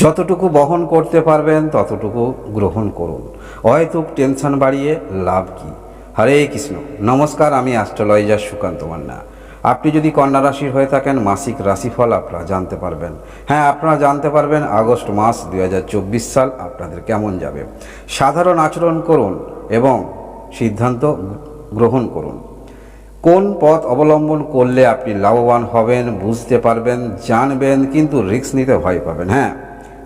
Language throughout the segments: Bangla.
যতটুকু বহন করতে পারবেন ততটুকু গ্রহণ করুন, অহেতুক টেনশন বাড়িয়ে লাভ কি। হরে কৃষ্ণ। নমস্কার, আমি অ্যাস্ট্রোলজার সুকান্ত মান্না। আপনি যদি কন্যা রাশির হয়ে থাকেন, মাসিক রাশিফল আপনারা জানতে পারবেন। হ্যাঁ, আপনারা জানতে পারবেন আগস্ট মাস 2024 সাল আপনাদের কেমন যাবে। সাধারণ আচরণ করুন এবং সিদ্ধান্ত গ্রহণ করুন। কোন পথ অবলম্বন করলে আপনি লাভবান হবেন বুঝতে পারবেন, জানবেন, কিন্তু রিস্ক নিতে ভয় পাবেন। হ্যাঁ,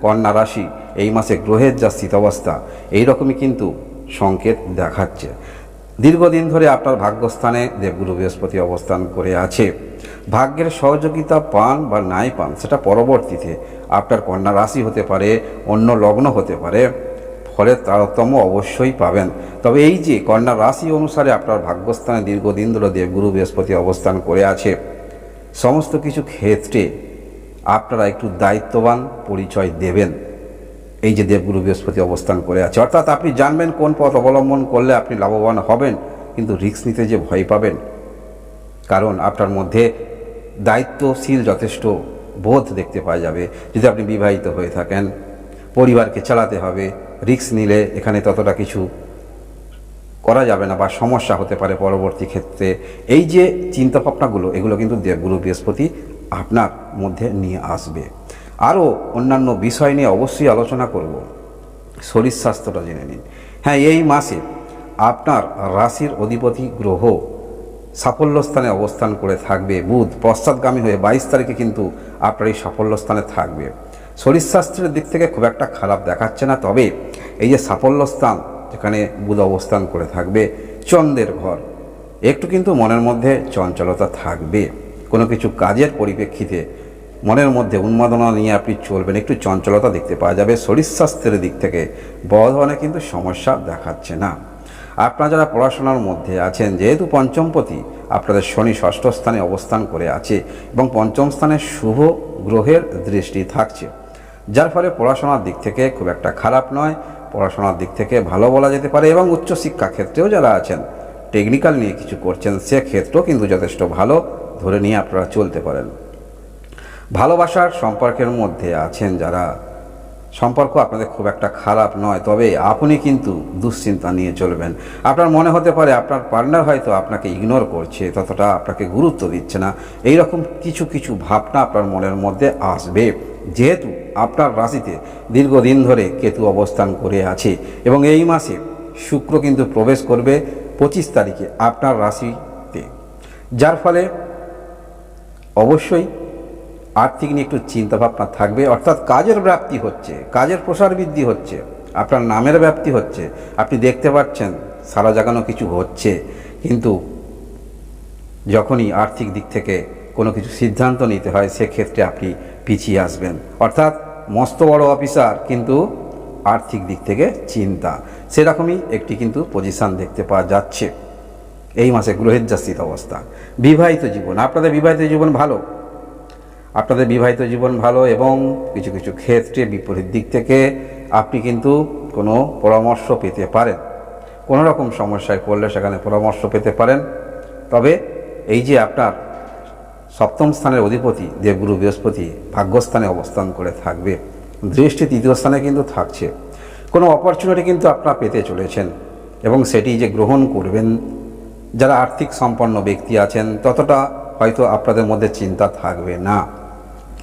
কন্যা রাশি এই মাসে গ্রহের যা স্থিতাবস্থা এইরকমই কিন্তু সংকেত দেখাচ্ছে। দীর্ঘদিন ধরে আপনার ভাগ্যস্থানে দেবগুরু বৃহস্পতি অবস্থান করে আছে। ভাগ্যের সহযোগিতা পান বা নাই পান সেটা পরবর্তীতে আপনার কন্যা রাশি হতে পারে, অন্য লগ্ন হতে পারে, ফলের তারতম্য অবশ্যই পাবেন। তবে এই যে কন্যা রাশি অনুসারে আপনার ভাগ্যস্থানে দীর্ঘদিন ধরে দেবগুরু বৃহস্পতি অবস্থান করে আছে, সমস্ত কিছু ক্ষেত্রে আপনারা একটু দায়িত্ববান পরিচয় দেবেন। এই যে দেবগুরু বৃহস্পতি অবস্থান করে আছে, অর্থাৎ আপনি জানবেন কোন পথ অবলম্বন করলে আপনি লাভবান হবেন, কিন্তু রিস্ক নিতে যে ভয় পাবেন, কারণ আপনার মধ্যে দায়িত্বশীল যথেষ্ট বোধ দেখতে পাওয়া যাবে। যদি আপনি বিবাহিত হয়ে থাকেন, পরিবারকে চালাতে হবে, রিস্ক নিলে এখানে ততটা কিছু করা যাবে না বা সমস্যা হতে পারে পরবর্তী ক্ষেত্রে। এই যে চিন্তাভাবনাগুলো, এগুলো কিন্তু দেবগুরু বৃহস্পতি আপনার মধ্যে নিয়ে আসবে। আরও অন্যান্য বিষয় নিয়ে অবশ্যই আলোচনা করব। শরীর স্বাস্থ্যটা জেনে নিন। হ্যাঁ, এই মাসে আপনার রাশির অধিপতি গ্রহ সাফল্য স্থানে অবস্থান করে থাকবে। বুধ পশ্চাৎগামী হয়ে 22 তারিখে কিন্তু আপনার এই সাফল্য স্থানে থাকবে। শরীর স্বাস্থ্যের দিক থেকে খুব একটা খারাপ দেখাচ্ছে না, তবে এই যে সাফল্য স্থান যেখানে বুধ অবস্থান করে থাকবে, চন্দ্রের ঘর, একটু কিন্তু মনের মধ্যে চঞ্চলতা থাকবে। কোনো কিছু কাজের পরিপ্রেক্ষিতে মনের মধ্যে উন্মাদনা নিয়ে আপনি চলবেন, একটু চঞ্চলতা দেখতে পাওয়া যাবে। শরীর স্বাস্থ্যের দিক থেকে বড় ধরনের কিন্তু সমস্যা দেখাচ্ছে না। আপনারা যারা পড়াশোনার মধ্যে আছেন, যেহেতু পঞ্চমপতি আপনাদের শনি ষষ্ঠ স্থানে অবস্থান করে আছে এবং পঞ্চম স্থানে শুভ গ্রহের দৃষ্টি থাকছে, যার ফলে পড়াশোনার দিক থেকে খুব একটা খারাপ নয়, পড়াশোনার দিক থেকে ভালো বলা যেতে পারে। এবং উচ্চশিক্ষা ক্ষেত্রেও যারা আছেন, টেকনিক্যাল নিয়ে কিছু করছেন, সেক্ষেত্রেও কিন্তু যথেষ্ট ভালো ধরে নিয়ে আপনারা চলতে পারেন। ভালোবাসার সম্পর্কের মধ্যে আছেন যারা, সম্পর্ক আপনাদের খুব একটা খারাপ নয়, তবে আপনি কিন্তু দুশ্চিন্তা নিয়ে চলবেন। আপনার মনে হতে পারে আপনার পার্টনার হয়তো আপনাকে ইগনোর করছে, ততটা আপনাকে গুরুত্ব দিচ্ছে না, এই রকম কিছু কিছু ভাবনা আপনার মনের মধ্যে আসবে। যেহেতু আপনার রাশিতে দীর্ঘদিন ধরে কেতু অবস্থান করে আছে এবং এই মাসে শুক্র কিন্তু প্রবেশ করবে 25 তারিখে আপনার রাশিতে, যার ফলে অবশ্যই আর্থিক নিয়ে একটু চিন্তাভাবনা থাকবে। অর্থাৎ কাজের ব্যাপ্তি হচ্ছে, কাজের প্রসার বৃদ্ধি হচ্ছে, আপনার নামের ব্যাপ্তি হচ্ছে, আপনি দেখতে পাচ্ছেন সারা জাগানো কিছু হচ্ছে, কিন্তু যখনই আর্থিক দিক থেকে কোনো কিছু সিদ্ধান্ত নিতে হয় সেক্ষেত্রে আপনি পিছিয়ে আসবেন। অর্থাৎ মস্ত বড় অফিসার কিন্তু আর্থিক দিক থেকে চিন্তা, সেরকমই একটি কিন্তু পজিশান দেখতে পাওয়া যাচ্ছে এই মাসে গ্রহের যা স্থিত অবস্থা। বিবাহিত জীবন, আপনাদের বিবাহিত জীবন ভালো, আপনাদের বিবাহিত জীবন ভালো এবং কিছু কিছু ক্ষেত্রে বিপরীত দিক থেকে আপনি কিন্তু কোনো পরামর্শ পেতে পারেন। কোনো রকম সমস্যায় পড়লে সেখানে পরামর্শ পেতে পারেন। তবে এই যে আপনার সপ্তম স্থানের অধিপতি দেবগুরু বৃহস্পতি ভাগ্যস্থানে অবস্থান করে থাকবে, দৃষ্টি তৃতীয় স্থানে কিন্তু থাকছে, কোনো অপরচুনিটি কিন্তু আপনারা পেতে চলেছেন এবং সেটি যে গ্রহণ করবেন। যারা আর্থিক সম্পন্ন ব্যক্তি আছেন ততটা হয়তো আপনাদের মধ্যে চিন্তা থাকবে না,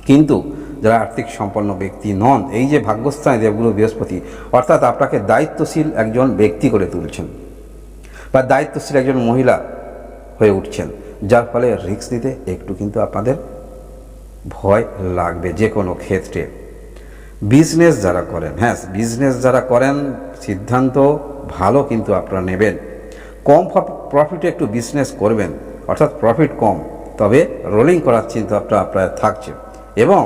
কিন্তু যারা আর্থিক সম্পন্ন ব্যক্তি নন, এই যে ভাগ্যস্থানে দেবগুরু বৃহস্পতি অর্থাৎ আপনাকে দায়িত্বশীল একজন ব্যক্তি করে তুলছেন বা দায়িত্বশীল একজন মহিলা হয়ে উঠছেন, যার ফলে রিস্ক নিতে একটু কিন্তু আপনাদের ভয় লাগবে যে কোনো ক্ষেত্রে। বিজনেস যারা করেন, হ্যাঁ বিজনেস যারা করেন সিদ্ধান্ত ভালো কিন্তু আপনারা নেবেন। কম প্রফিটে একটু বিজনেস করবেন, অর্থাৎ প্রফিট কম, তবে রোলিং করার চিন্তা আপনার থাকছে। এবং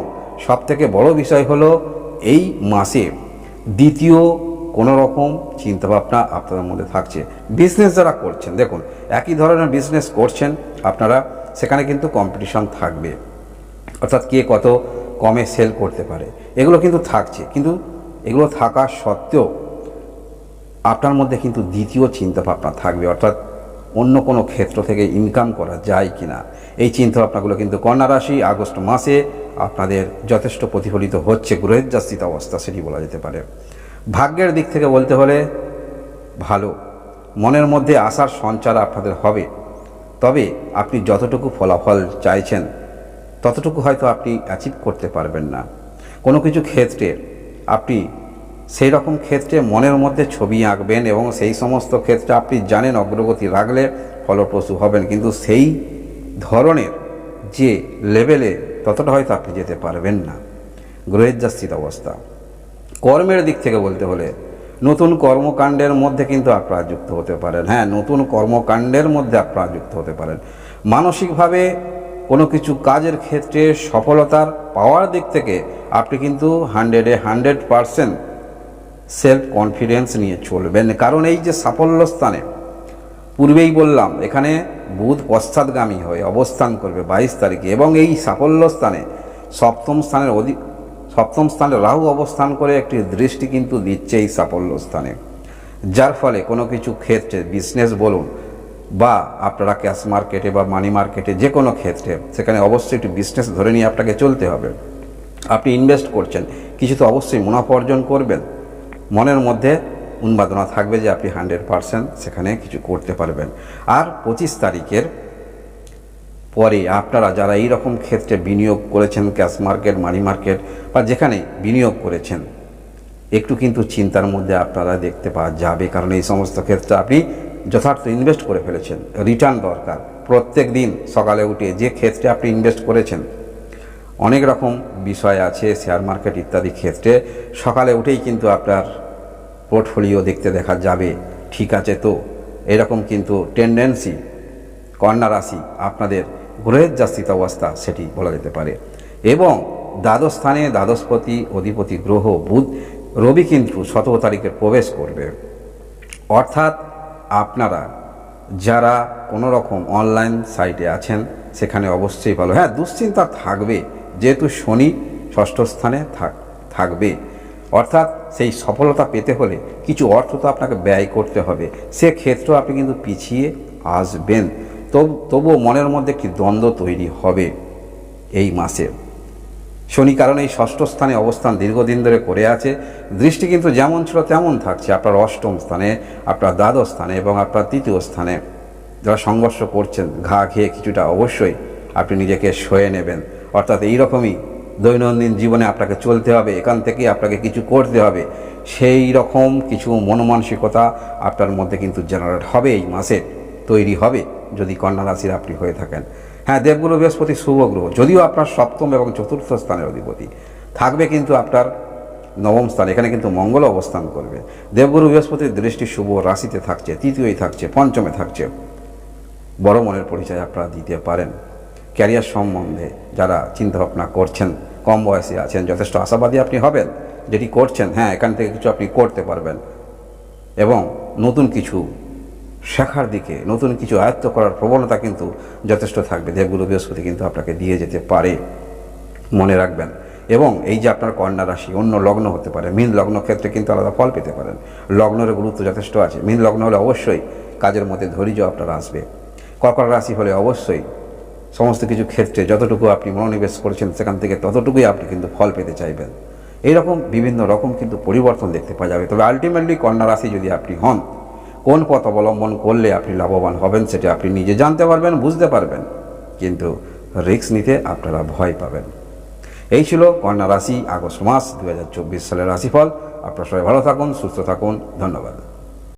সবথেকে বড় বিষয় হলো এই মাসে দ্বিতীয় কোনো রকম চিন্তাভাবনা আপনাদের মধ্যে থাকছে। বিজনেস যারা করছেন, দেখুন একই ধরনের বিজনেস করছেন আপনারা, সেখানে কিন্তু কম্পিটিশন থাকবে, অর্থাৎ কে কত কমে সেল করতে পারে এগুলো কিন্তু থাকছে। কিন্তু এগুলো থাকা সত্ত্বেও আপনার মধ্যে কিন্তু দ্বিতীয় চিন্তাভাবনা থাকবে, অর্থাৎ অন্য কোনো ক্ষেত্র থেকে ইনকাম করা যায় কিনা, এই চিন্তাভাবনাগুলো কিন্তু কন্যা রাশি আগস্ট মাসে আপনাদের যথেষ্ট প্রতিফলিত হচ্ছে, গ্রহের যা স্থিত অবস্থা সেটি বলা যেতে পারে। ভাগ্যের দিক থেকে বলতে হলে ভালো, মনের মধ্যে আশার সঞ্চার আপনাদের হবে, তবে আপনি যতটুকু ফলাফল চাইছেন ততটুকু হয়তো আপনি অ্যাচিভ করতে পারবেন না। কোনো কিছু ক্ষেত্রে আপনি সেই রকম ক্ষেত্রে মনের মধ্যে ছবি আঁকবেন এবং সেই সমস্ত ক্ষেত্রে আপনি জানেন অগ্রগতি রাখলে ফলপ্রসূ হবেন, কিন্তু সেই ধরনের যে লেভেলে ততটা হয়তো আপনি যেতে পারবেন না, গ্রহের যা স্থিত অবস্থা। কর্মের দিক থেকে বলতে হলে নতুন কর্মকাণ্ডের মধ্যে কিন্তু আপনারা যুক্ত হতে পারেন। হ্যাঁ, নতুন কর্মকাণ্ডের মধ্যে আপনারা যুক্ত হতে পারেন। মানসিকভাবে কোনো কিছু কাজের ক্ষেত্রে সফলতার পাওয়ার দিক থেকে আপনি কিন্তু 100% সেলফ কনফিডেন্স নিয়ে চলবেন, কারণ এই যে সাফল্য স্থানে পূর্বেই বললাম এখানে বুধ পশ্চাৎগামী হয়ে অবস্থান করবে 22 তারিখে, এবং এই সাফল্য স্থানে সপ্তম স্থানে রাহু অবস্থান করে একটি দৃষ্টি কিন্তু দিচ্ছে এই সাফল্য স্থানে, যার ফলে কোনো কিছু ক্ষেত্রে বিজনেস বলুন বা আপনারা ক্যাশ মার্কেটে বা মানি মার্কেটে যে কোনো ক্ষেত্রে সেখানে অবশ্যই একটি বিজনেস ধরে নিয়ে আপনাকে চলতে হবে। আপনি ইনভেস্ট করছেন, কিছু তো অবশ্যই মুনাফা অর্জন করবেন, মনের মধ্যে উন্মাদনা থাকবে যে আপনি 100% সেখানে কিছু করতে পারবেন। আর 25 তারিখের পরে আপনারা যারা এই রকম ক্ষেত্রে বিনিয়োগ করেছেন, ক্যাশ মার্কেট মানি মার্কেট বা যেখানে বিনিয়োগ করেছেন, একটু কিন্তু চিন্তার মধ্যে আপনারা দেখতে পাওয়া যাবে, কারণ এই সমস্ত ক্ষেত্রে আপনি যথার্থ ইনভেস্ট করে ফেলেছেন। রিটার্ন দরকার প্রত্যেক দিন সকালে উঠে, যে ক্ষেত্রে আপনি ইনভেস্ট করেছেন অনেক রকম বিষয় আছে শেয়ার মার্কেট ইত্যাদি ক্ষেত্রে, সকালে উঠেই কিন্তু আপনার পোর্টফোলিও দেখতে দেখা যাবে ঠিক আছে। তো এরকম কিন্তু টেন্ডেন্সি কন্যা রাশি আপনাদের গ্রহের যা স্থিত অবস্থা সেটি বলা যেতে পারে। এবং দ্বাদশ স্থানে দ্বাদশপতি অধিপতি গ্রহ বুধ রবি কিন্তু 17 তারিখে প্রবেশ করবে, অর্থাৎ আপনারা যারা কোনো রকম অনলাইন সাইটে আছেন সেখানে অবশ্যই ভালো। হ্যাঁ, দুশ্চিন্তা থাকবে, যেহেতু শনি ষষ্ঠ স্থানে থাকবে, অর্থাৎ সেই সফলতা পেতে হলে কিছু অর্থ তো আপনাকে ব্যয় করতে হবে, সেক্ষেত্রেও আপনি কিন্তু পিছিয়ে আসবেন। তবুও মনের মধ্যে একটি দ্বন্দ্ব তৈরি হবে এই মাসে। শনি কারণ এই ষষ্ঠ স্থানে অবস্থান দীর্ঘদিন ধরে করে আছে, দৃষ্টি কিন্তু যেমন ছিল তেমন থাকছে আপনার অষ্টম স্থানে, আপনার দ্বাদশ স্থানে এবং আপনার তৃতীয় স্থানে। যারা সংঘর্ষ করছেন ঘা খেয়ে কিছুটা অবশ্যই আপনি নিজেকে সয়ে নেবেন, অর্থাৎ এইরকমই দৈনন্দিন জীবনে আপনাকে চলতে হবে, এখান থেকে আপনাকে কিছু করতে হবে, সেই রকম কিছু মনমানসিকতা আপনার মধ্যে কিন্তু জেনারেট হবে এই মাসে, তৈরি হবে যদি কন্যা রাশির আপনি হয়ে থাকেন। হ্যাঁ, দেবগুরু বৃহস্পতি শুভ গ্রহ, যদিও আপনার সপ্তম এবং চতুর্থ স্থানের অধিপতি থাকবে কিন্তু আপনার নবম স্থানে, এখানে কিন্তু মঙ্গল অবস্থান করবে। দেবগুরু বৃহস্পতির দৃষ্টি শুভ রাশিতে থাকছে, তৃতীয়ই থাকছে, পঞ্চমে থাকছে, বড় মনের পরিচয় আপনারা দিতে পারেন। ক্যারিয়ার সম্বন্ধে যারা চিন্তাভাবনা করছেন, কম বয়সে আছেন, যথেষ্ট আশাবাদী আপনি হবেন যেটি করছেন। হ্যাঁ, এখান থেকে কিছু আপনি করতে পারবেন এবং নতুন কিছু শেখার দিকে, নতুন কিছু আয়ত্ত করার প্রবণতা কিন্তু যথেষ্ট থাকবে। দেবগুরু বৃহস্পতি কিন্তু আপনাকে দিয়ে যেতে পারে, মনে রাখবেন। এবং এই যে আপনার কন্যা রাশি অন্য লগ্ন হতে পারে, মীন লগ্ন ক্ষেত্রে কিন্তু আলাদা ফল পেতে পারেন। লগ্নের গুরুত্ব যথেষ্ট আছে। মীন লগ্ন হলে অবশ্যই কাজের মধ্যে ধৈর্য আপনার আসবে। কর্কট রাশি হলে অবশ্যই সমস্ত কিছু ক্ষেত্রে যতটুকু আপনি মনোনিবেশ করেছেন সেখান থেকে ততটুকুই আপনি কিন্তু ফল পেতে চাইবেন। এইরকম বিভিন্ন রকম কিন্তু পরিবর্তন দেখতে পাওয়া যাবে। তবে আলটিমেটলি কন্যা রাশি যদি আপনি হন, কোন পথ অবলম্বন করলে আপনি লাভবান হবেন সেটা আপনি নিজে জানতে পারবেন, বুঝতে পারবেন, কিন্তু রিস্ক নিতে আপনারা ভয় পাবেন। এই ছিল কন্যা রাশি আগস্ট মাস 2024 সালের রাশিফল। আপনারা সবাই ভালো থাকুন, সুস্থ থাকুন, ধন্যবাদ।